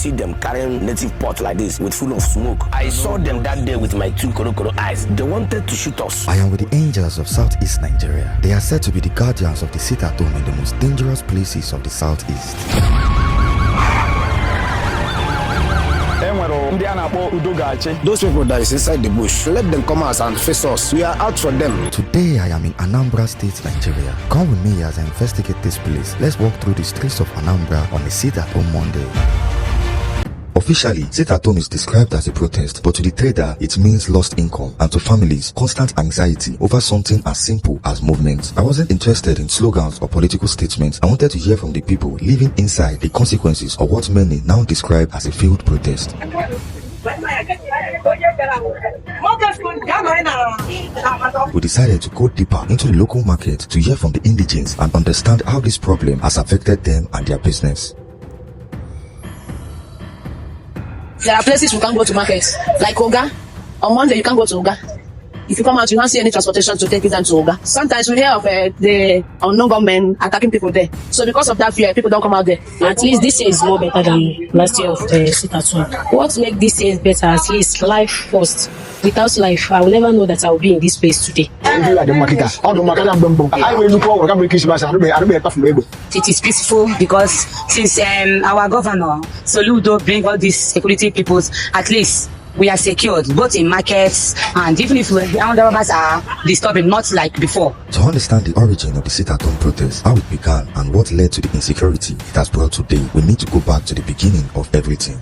see them carrying native pot like this with full of smoke. I saw them that day with my 2 korokoro eyes. They wanted to shoot us. I am with the angels of Southeast Nigeria. They are said to be the guardians of the sit-at-home in the most dangerous places of the Southeast. Those people that is inside the bush, let them come out and face us. We are out for them. Today I am in Anambra State, Nigeria. Come with me as I investigate this place. Let's walk through the streets of Anambra on a sit-at-home Monday. Officially, sit-at-home is described as a protest, but to the trader, it means lost income, and to families, constant anxiety over something as simple as movement. I wasn't interested in slogans or political statements. I wanted to hear from the people living inside the consequences of what many now describe as a failed protest. We decided to go deeper into the local market to hear from the indigents and understand how this problem has affected them and their business. There are places we can't go to markets, like Oga. On Monday, you can't go to Oga. If you come out, you can't see any transportation to take you down to Oga. Sometimes we hear of the unknown government attacking people there. So because of that fear, people don't come out there. At least this year is more better than last year of the sit-at-home. What makes this year better at least life first. Without life, I will never know that I will be in this place today. It is peaceful because since our governor Soludo bring all these security peoples, at least we are secured both in markets and even if robbers are disturbing, not like before. To understand the origin of the sit-at-home protest, how it began and what led to the insecurity it has brought today, we need to go back to the beginning of everything.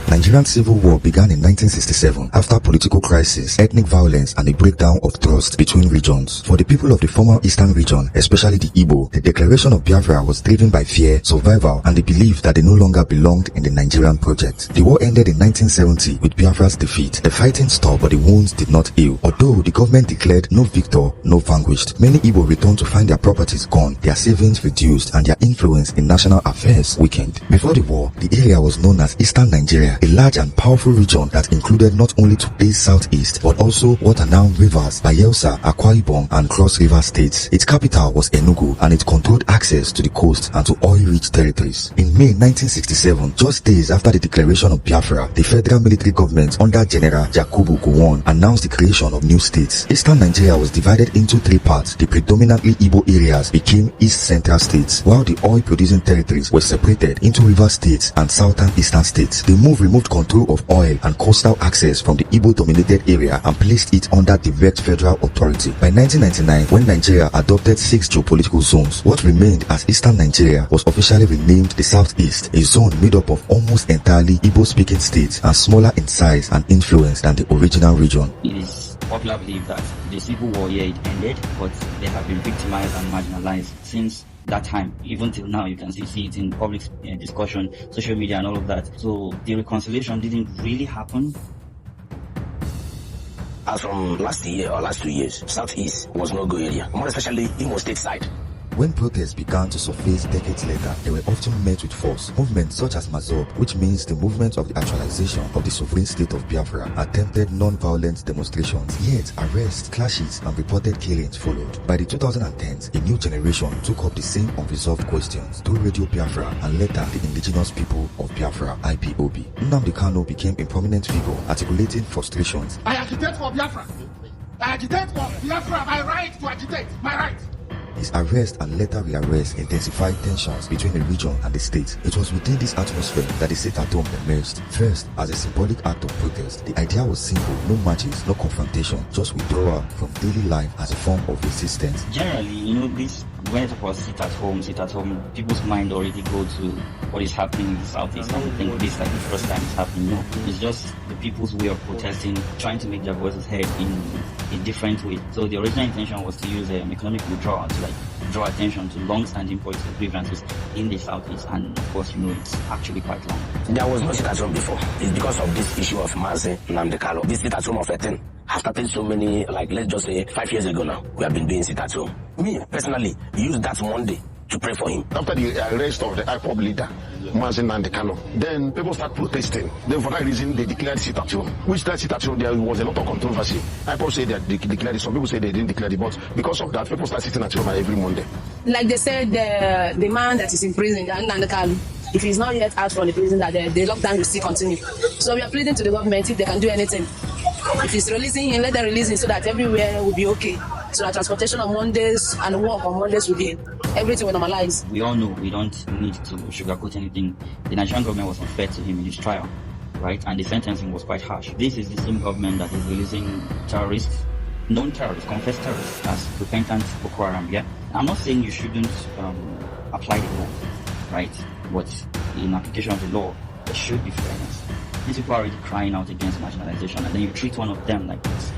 Nigerian civil war began in 1967 after political crisis, ethnic violence, and a breakdown of trust between regions. For the people of the former eastern region, especially the Igbo, the declaration of Biafra was driven by fear, survival, and the belief that they no longer belonged in the Nigerian project. The war ended in 1970 with Biafra's defeat. The fighting stopped, but the wounds did not heal. Although the government declared no victor, no vanquished, many Igbo returned to find their properties gone, their savings reduced, and their influence in national affairs weakened. Before the war, the area was known as Eastern Nigeria, a large and powerful region that included not only today's southeast, but also what are now rivers Bayelsa, Akwa Ibom, and Cross River states. Its capital was Enugu, and it controlled access to the coast and to oil-rich territories. In May 1967, just days after the declaration of Biafra, the federal military government under General Yakubu Gowon announced the creation of new states. Eastern Nigeria was divided into 3 parts. The predominantly Igbo areas became East Central states, while the oil-producing territories were separated into river states and southern eastern states. The move removed control of oil and coastal access from the Igbo-dominated area and placed it under direct federal authority. By 1999, when Nigeria adopted 6 geopolitical zones, what remained as Eastern Nigeria was officially renamed the Southeast, a zone made up of almost entirely Igbo-speaking states and smaller in size and influence than the original region. It is popular belief that the civil war here it ended, but they have been victimized and marginalized since that time. Even till now, you can still see it in public discussion, social media, and all of that. So the reconciliation didn't really happen. As from last year or last 2 years, Southeast was no go area, more especially Imo State side. When protests began to surface decades later, they were often met with force. Movements such as Mazob, which means the movement of the actualization of the sovereign state of Biafra, attempted non-violent demonstrations, yet arrests, clashes, and reported killings followed. By the 2010s, a new generation took up the same unresolved questions through Radio Biafra and later the indigenous people of Biafra, IPOB. Nnamdi Kanu became a prominent figure, articulating frustrations. I agitate for Biafra. I agitate for Biafra. My right to agitate. My right. His arrest and later rearrest intensified tensions between the region and the state. It was within this atmosphere that the sit-at-home emerged. First, as a symbolic act of protest, the idea was simple: no marches, no confrontation, just withdrawal from daily life as a form of resistance. Generally, this when it was sit-at-home, people's mind already go to what is happening in the southeast. I don't think this is like the first time it's happening. No, it's just the people's way of protesting, trying to make their voices heard in a different way. So the original intention was to use economic withdrawal to draw attention to long-standing political grievances in the southeast, and of course, it's actually quite long. There was no sit-at-home before. It's because of this issue of Mazi Nnamdi Kanu. This sit-at-home of 13 have started so many, let's just say 5 years ago now, we have been doing sit-at-home. Me, personally, use that Monday to pray for him. After the arrest of the IPOB leader, Mazin and the Kano, then people start protesting. Then for that reason, they declared sit at home. Which that sit at home, there was a lot of controversy. IPOB say that they declared it. Some people say they didn't declare it. But because of that, people start sitting at home every Monday. Like they said, the man that is in prison, the Kano, if he's not yet out from the prison, that the lockdown will still continue. So we are pleading to the government if they can do anything. If it's releasing him, let them release him so that everywhere will be okay. So that transportation on Mondays and work on Mondays will be, everything will normalize. We all know we don't need to sugarcoat anything. The Nigerian government was unfair to him in his trial, right? And the sentencing was quite harsh. This is the same government that is releasing terrorists, known terrorists, confessed terrorists, as repentant Boko Haram. Yeah, I'm not saying you shouldn't apply the law, right? But in application of the law, there should be fairness. These people are already crying out against marginalization, and then you treat one of them like this.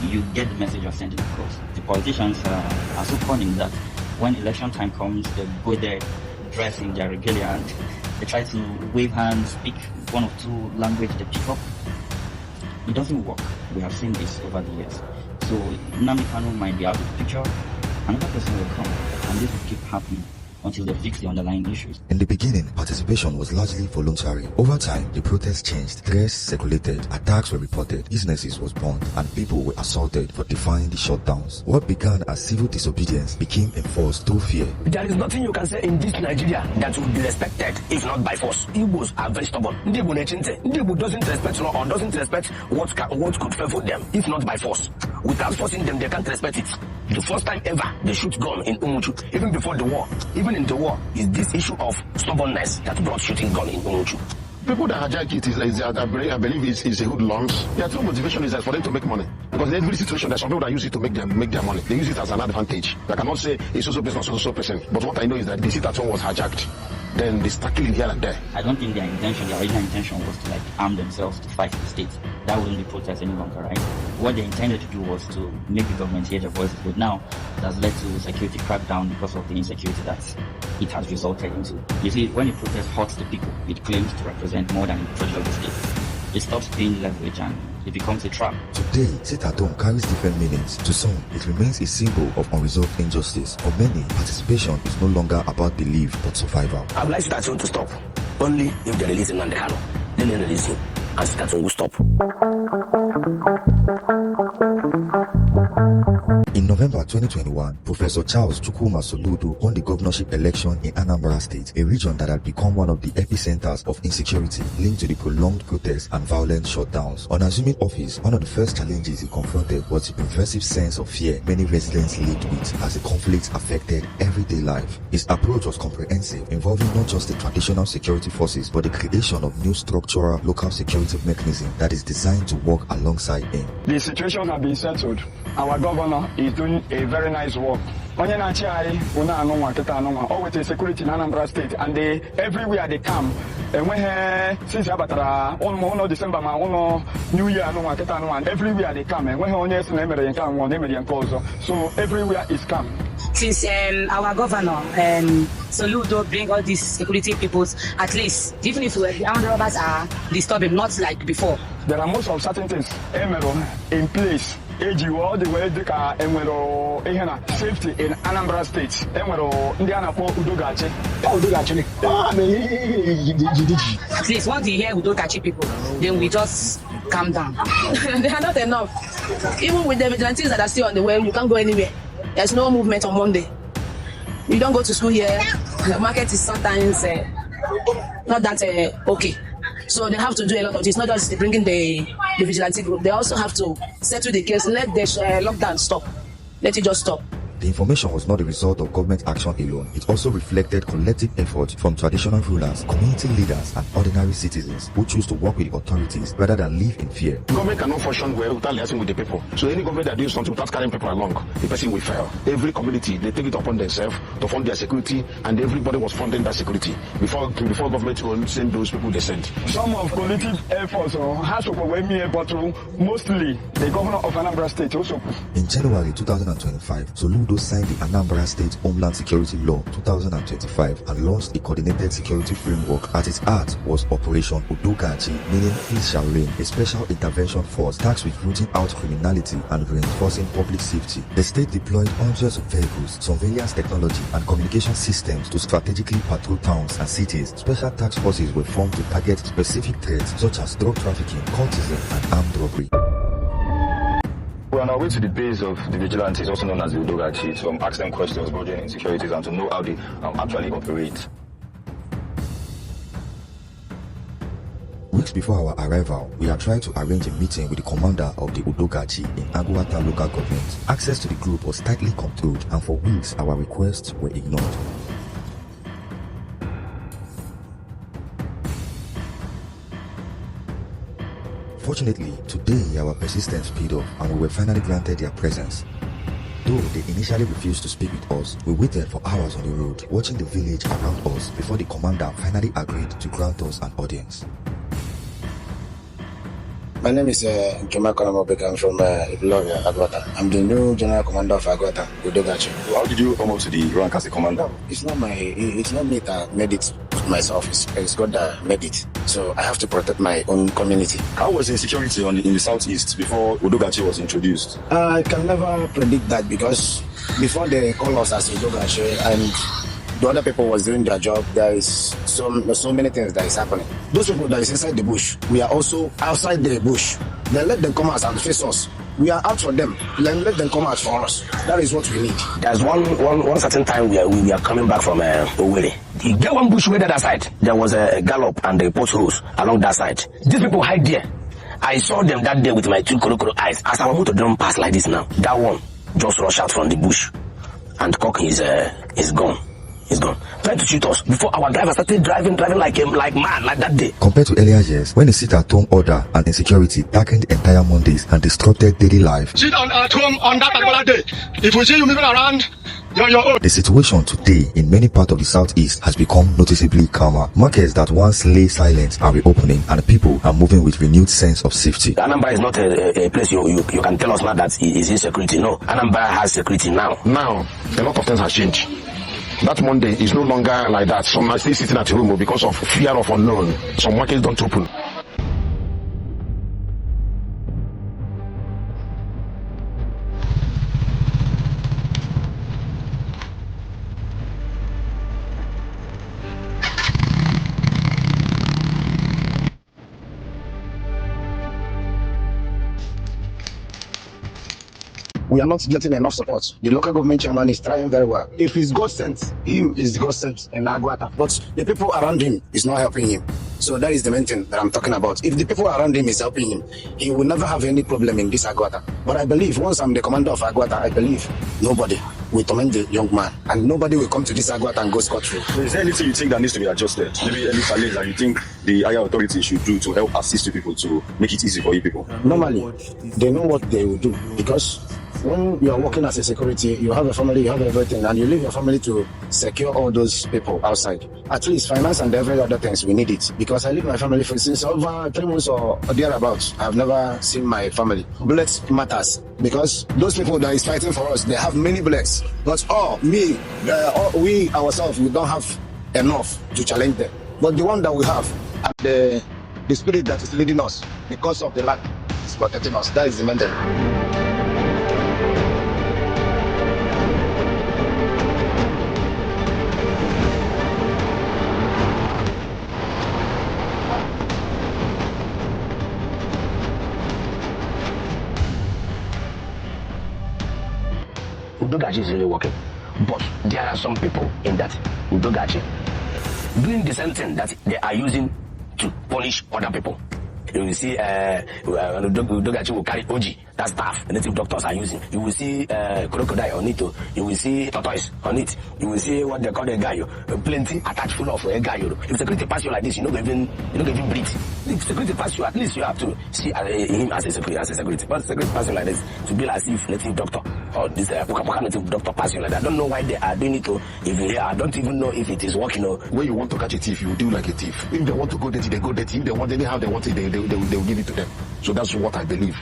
You get the message you're sending across. The politicians are so cunning that when election time comes, they go there dressed in their regalia and they try to wave hands, speak one or two language they pick up. It doesn't work. We have seen this over the years. So Nnamdi Kanu might be out of the picture, another person will come, and this will keep happening until they fix the underlying issues. In the beginning, participation was largely voluntary. Over time, the protests changed, threats circulated, attacks were reported, businesses was burned, and people were assaulted for defying the shutdowns. What began as civil disobedience became enforced through fear. There is nothing you can say in this Nigeria that will be respected if not by force. Igbos are very stubborn. Igbo doesn't respect law or doesn't respect what could favor them if not by force. Without forcing them, they can't respect it. The first time ever they shoot gun in Umuchu, even before the war, even in the war, is this issue of stubbornness that brought shooting gun in Umuchu. People that hijack it is I believe it's a hoodlums. Their true motivation is for them to make money. Because in every situation, there's some people that use it to make their money. They use it as an advantage. I cannot say it's so person, so person. But what I know is that the sit at home was hijacked. Then they start killing here and there. I don't think their original intention was to arm themselves to fight the state. That wouldn't be protest any longer, right? What they intended to do was to make the government hear their voices, but now it has led to security crackdown because of the insecurity that it has resulted into. You see, when a protest hurts the people, it claims to represent more than the project of the state. It stops being leverage and it becomes a trap. Today, sit at home carries different meanings. To some, it remains a symbol of unresolved injustice. For many, participation is no longer about belief but survival. I would like sit at home to stop. Only if they release him and the Kano. Then they release him and sit at home will stop. In November 2021, Professor Charles Chukwuma Soludo won the governorship election in Anambra State, a region that had become one of the epicenters of insecurity linked to the prolonged protests and violent shutdowns. On assuming office, one of the first challenges he confronted was the pervasive sense of fear many residents lived with as the conflict affected everyday life. His approach was comprehensive, involving not just the traditional security forces but the creation of new structural local security mechanism that is designed to work alongside him. The situation has been settled. Our governor is doing a very nice work. Onye na-achị una anụnwa kịta anụnwa o weta security in Anambra State and they everywhere they come enweghị since abatara ụnụ December ma ụnụ New Year anụnwa kịta anụnwa and everywhere they come enweghị onye si na emere nke anụnwa na emere nke ọzọ, so everywhere is calm. Since our governor Soludo bring all these security peoples, at least even if the armed robbers are disturbing, not like before. There are most of certain things in place. All the way to safety in Anambra State. At least once you hear Udogachi people, then we just calm down. They are not enough. Even with the vigilantes that are still on the way, you can't go anywhere. There's no movement on Monday. You don't go to school here. The market is sometimes not that okay. So they have to do a lot of this, not just bringing the vigilante group. They also have to settle the case, let the lockdown stop. Let it just stop. The information was not the result of government action alone. It also reflected collective effort from traditional rulers, community leaders, and ordinary citizens who choose to work with the authorities rather than live in fear. Government cannot function well without liaising with the people. So any government that does something without carrying people along, the person will fail. Every community, they take it upon themselves to fund their security, and everybody was funding that security before government will send those people they sent. Some of collective efforts has to go but mostly the governor of Anambra State also. In January 2025, Soludo Soludo signed the Anambra State Homeland Security Law 2025 and launched a coordinated security framework. At its heart was Operation Udogachi, meaning peace shall reign, a special intervention force tasked with rooting out criminality and reinforcing public safety. The state deployed hundreds of vehicles, surveillance technology, and communication systems to strategically patrol towns and cities. Special task forces were formed to target specific threats such as drug trafficking, cultism, and armed robbery. We're on our way to the base of the vigilantes, also known as the Udogachi, to ask them questions bordering insecurities and to know how they actually operate. Weeks before our arrival, we had tried to arrange a meeting with the commander of the Udogachi in Aguata local government. Access to the group was tightly controlled, and for weeks our requests were ignored. Fortunately, today our persistence paid off and we were finally granted their presence. Though they initially refused to speak with us, we waited for hours on the road, watching the village around us before the commander finally agreed to grant us an audience. My name is Joma Konamobeka. I'm from Ibuloria, Aguata. I'm the new general commander of Aguata, Udogachi. How did you come up to the rank as a commander? It's not me that made it with myself. It's God that made it. So I have to protect my own community. How was insecurity in the southeast before Udogachi was introduced? I can never predict that because before they call us as Udogachi and the other people was doing their job, there is so many things that is happening. Those people that is inside the bush, we are also outside the bush. Then let them come out and face us. We are out for them. Then let them come out for us. That is what we need. There's one certain time we are coming back from Owerri. You get one bush way the other side. There was a gallop and the potholes along that side. These people hide there. I saw them that day with my two korokoro eyes. As I was to them pass like this now, that one just rushed out from the bush, and cock is gone. He's gone. Trying to shoot us before our driver started driving like mad, like that day. Compared to earlier years, when the sit-at-home order and insecurity darkened entire Mondays and disrupted daily life, Sit down at home on that particular day. If we see you moving around, you're your own. the situation today in many parts of the southeast has become noticeably calmer. Markets that once lay silent are reopening and people are moving with renewed sense of safety. Anambra is not a place you can tell us now that it is insecurity. No, Anambra has security now. Now, a lot of things have changed. That Monday is no longer like that. Some are still sitting at home because of fear of unknown. Some markets don't open. We are not getting enough support. The local government chairman is trying very well. If he's God sent, him is God sent in Aguata. But the people around him is not helping him. So that is the main thing that I'm talking about. If the people around him is helping him, he will never have any problem in this Aguata. But I believe once I'm the commander of Aguata, I believe nobody will torment the young man. And nobody will come to this Aguata and go scot-free. Is there anything you think that needs to be adjusted? Maybe any challenge that you think the higher authorities should do to help assist you people to make it easy for you people? Normally, they know what they will do because when you are working as a security, you have a family, you have everything, and you leave your family to secure all those people outside. At least finance and every other things, we need it. Because I leave my family for since over 3 months or thereabouts. I've never seen my family. Bullets matters because those people that is fighting for us, they have many bullets. But we ourselves, we don't have enough to challenge them. But the one that we have, and the spirit that is leading us, because of the land, is protecting us. That is the main thing. Udogachi is really working. But there are some people in that Udogachi doing the same thing that they are using to punish other people. You will see Udogachi will carry Oji, that staff native doctors are using. You will see crocodile on it. You will see tortoise on it. You will see what they call a guy, plenty attached full of a guy. If security pass you like this, you don't even breathe. If security pass you, at least you have to see him as a security. But security pass you like this to be as if native doctor or this native doctor pass you like that. I don't know why they are doing it. I don't even know if it is working. When you want to catch a thief, you do like a thief. If they want to go dirty, they go dirty. If they want anyhow they want it, they will give it to them. So that's what I believe.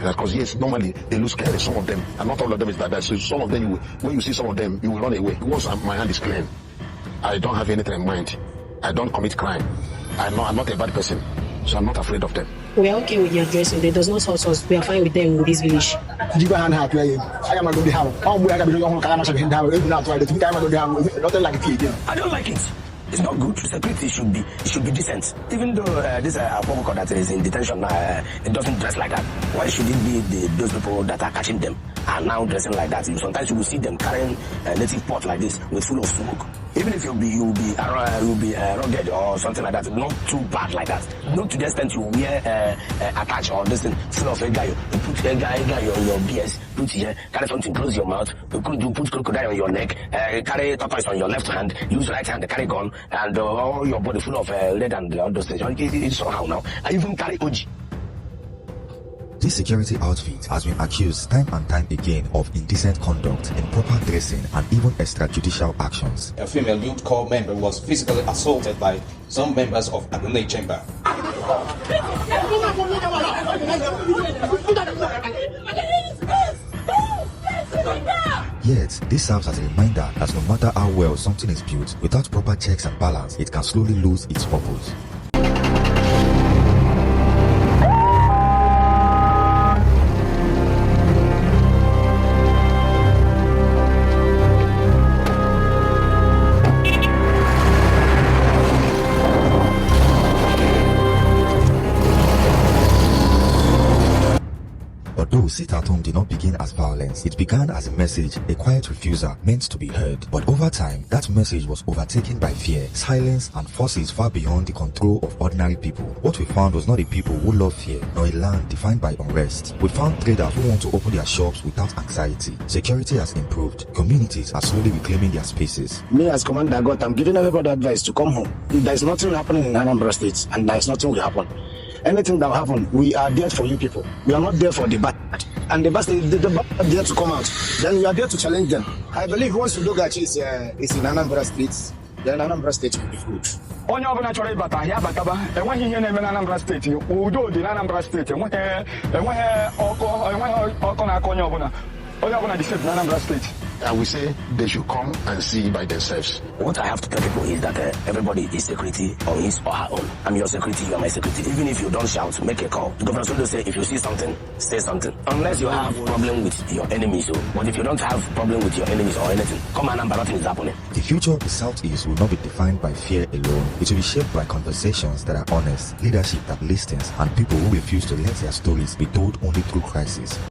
that. Because yes, normally they lose care. Some of them, and not all of them is that. So some of them, when you see some of them, you will run away. Once my hand is clean, I don't have anything in mind. I don't commit crime. I'm not a bad person, so I'm not afraid of them. We are okay with the addressing. They does not hurt us. We are fine with them in this village. I don't like it. I don't like it. It's not good. Security should be decent. Even though this Apoko that is in detention now, it doesn't dress like that. Why should it be those people that are catching them are now dressing like that? Sometimes you will see them carrying a native pot like this with full of smoke. Even if you'll be rugged or something like that, not too bad like that. Not to the extent you wear attach or this thing full of egg. You put egg on your BS, put here, carry something close your mouth. You put crocodile on your neck, carry tortoise on your left hand, use right hand to carry gun, and all your body full of lead and all those things. It's somehow now. I even carry OG. This security outfit has been accused time and time again of indecent conduct, improper dressing, and even extrajudicial actions. A female youth corps member was physically assaulted by some members of Adonai Chamber. Yet, this serves as a reminder that no matter how well something is built, without proper checks and balance, it can slowly lose its purpose. Although sit-at-home did not begin as violence, it began as a message, a quiet refusal meant to be heard. But over time, that message was overtaken by fear, silence, and forces far beyond the control of ordinary people. What we found was not a people who love fear, nor a land defined by unrest. We found traders who want to open their shops without anxiety. Security has improved. Communities are slowly reclaiming their spaces. Me as Commander God, I'm giving everybody advice to come home. There's nothing happening in Anambra State, and there's nothing will happen. Anything that will happen, we are there for you people. We are not there for the bad. And the bad are there to come out. Then we are there to challenge them. I believe once Udogachi is in Anambra State, then Anambra State will be good. Onye ọbụla chọrọ ịbata ahịa bataba enweghị ihe na-eme na Anambra steeti udo dị na Anambra steeti enweghị ọkụ na-akọ onye ọbụla dị safe na Anambra steeti. I will say they should come and see by themselves. What I have to tell people is that everybody is security on his or her own. I'm your security, you are my security. Even if you don't shout, make a call. The governor will say, if you see something, say something. Unless you have problem with your enemies. But if you don't have problem with your enemies or anything, come on, nothing is happening. The future of the Southeast will not be defined by fear alone. It will be shaped by conversations that are honest, leadership that listens, and people who refuse to let their stories be told only through crisis.